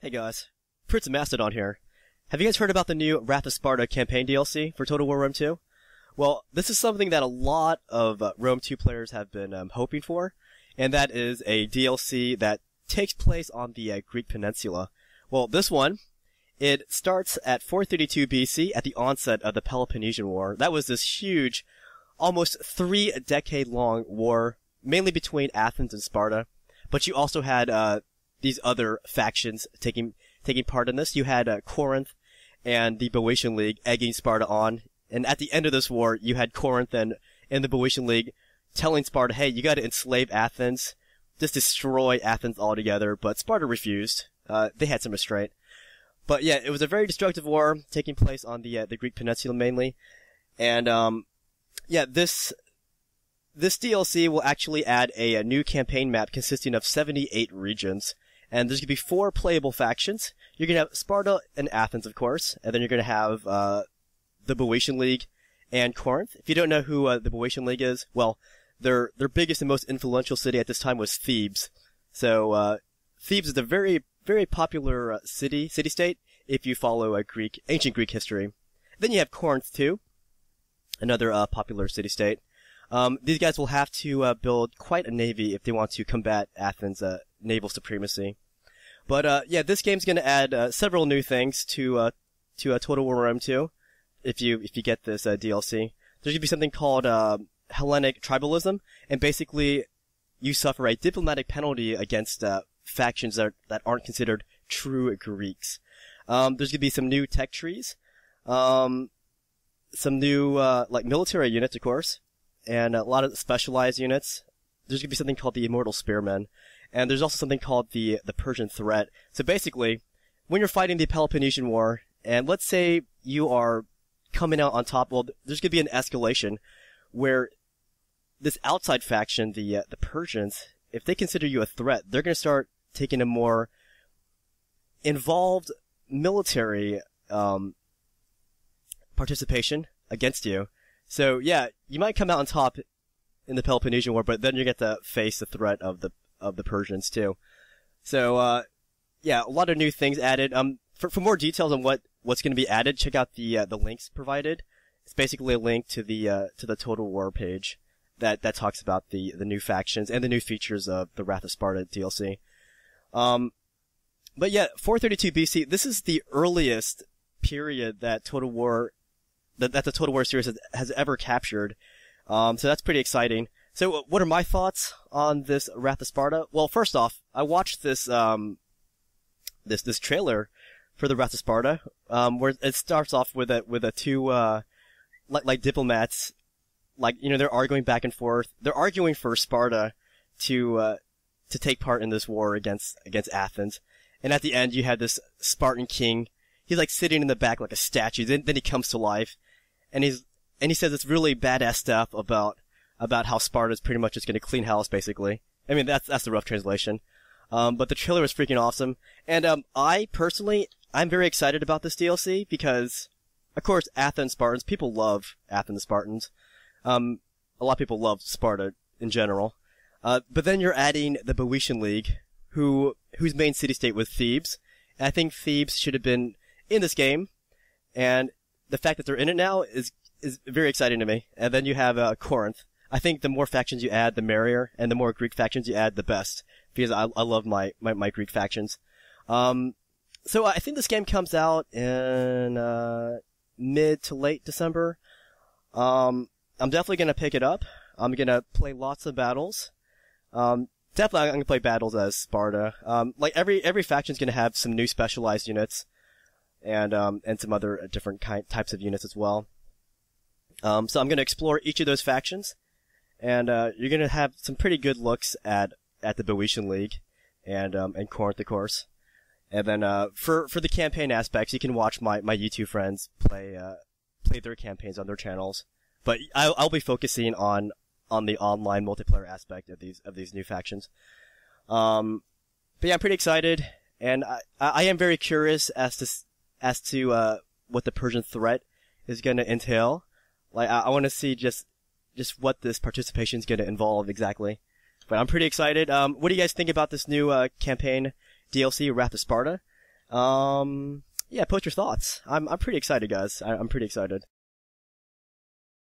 Hey guys, PrinceofMacedon here. Have you guys heard about the new Wrath of Sparta campaign DLC for Total War Rome 2? Well, this is something that a lot of Rome 2 players have been hoping for, and that is a DLC that takes place on the Greek peninsula. Well, this one, it starts at 432 BC at the onset of the Peloponnesian War. That was this huge, almost 3-decade-long war, mainly between Athens and Sparta, but you also had these other factions taking part in this. You had Corinth and the Boeotian League egging Sparta on, and at the end of this war, you had Corinth and the Boeotian League telling Sparta, hey, you gotta enslave Athens, just destroy Athens altogether, but Sparta refused. They had some restraint. But yeah, it was a very destructive war taking place on the Greek peninsula mainly, and yeah, this DLC will actually add a new campaign map consisting of 78 regions. And there's going to be 4 playable factions. You're going to have Sparta and Athens, of course. And then you're going to have the Boeotian League and Corinth. If you don't know who the Boeotian League is, well, their biggest and most influential city at this time was Thebes. So Thebes is a very, very popular city-state if you follow ancient Greek history. Then you have Corinth, too. Another popular city-state. These guys will have to build quite a navy if they want to combat Athens' naval supremacy. But yeah, this game's going to add several new things to Total War Rome 2. If you get this DLC, there's going to be something called Hellenic tribalism, and basically you suffer a diplomatic penalty against factions that aren't considered true Greeks. There's going to be some new tech trees, some new like military units, of course, and a lot of specialized units. There's going to be something called the Immortal Spearmen. And there's also something called the Persian threat. So basically, when you're fighting the Peloponnesian War, and let's say you are coming out on top, well, there's going to be an escalation where this outside faction, the Persians, if they consider you a threat, they're going to start taking a more involved military participation against you. So yeah, you might come out on top in the Peloponnesian War, but then you get to face the threat of the Persians too. So yeah, a lot of new things added. For more details on what's going to be added, check out the links provided. It's basically a link to the Total War page that talks about the new factions and the new features of the Wrath of Sparta DLC. But yeah, 432 BC. This is the earliest period that Total War that the Total War series has ever captured. So that's pretty exciting. So, what are my thoughts on this Wrath of Sparta? Well, first off, I watched this this trailer for the Wrath of Sparta, where it starts off with a two, like diplomats, like, you know, they're arguing back and forth. They're arguing for Sparta to take part in this war against Athens. And at the end, you had this Spartan king. He's like sitting in the back like a statue. Then he comes to life, and he says this really badass stuff about how Sparta's pretty much just going to clean house, basically. I mean, that's the rough translation. But the trailer was freaking awesome. And, I'm very excited about this DLC because, of course, Athens Spartans, people love Athens Spartans. A lot of people love Sparta in general. But then you're adding the Boeotian League, whose main city-state was Thebes. And I think Thebes should have been in this game. And the fact that they're in it now is very exciting to me. And then you have, Corinth. I think the more factions you add, the merrier, and the more Greek factions you add, the best. Because I love my Greek factions. So I think this game comes out in, mid to late December. I'm definitely gonna pick it up. I'm gonna play lots of battles. Definitely I'm gonna play battles as Sparta. Like every faction's gonna have some new specialized units. And some other different types of units as well. So I'm gonna explore each of those factions. And you're gonna have some pretty good looks at the Boeotian League and Corinth, of course. And then for the campaign aspects, you can watch my YouTube friends play their campaigns on their channels. But I'll be focusing on the online multiplayer aspect of these new factions. But yeah, I'm pretty excited, and I am very curious as to what the Persian threat is gonna entail. Like I want to see just what this participation is going to involve exactly. But I'm pretty excited. What do you guys think about this new campaign DLC, Wrath of Sparta? Yeah, post your thoughts. I'm pretty excited, guys. I'm pretty excited.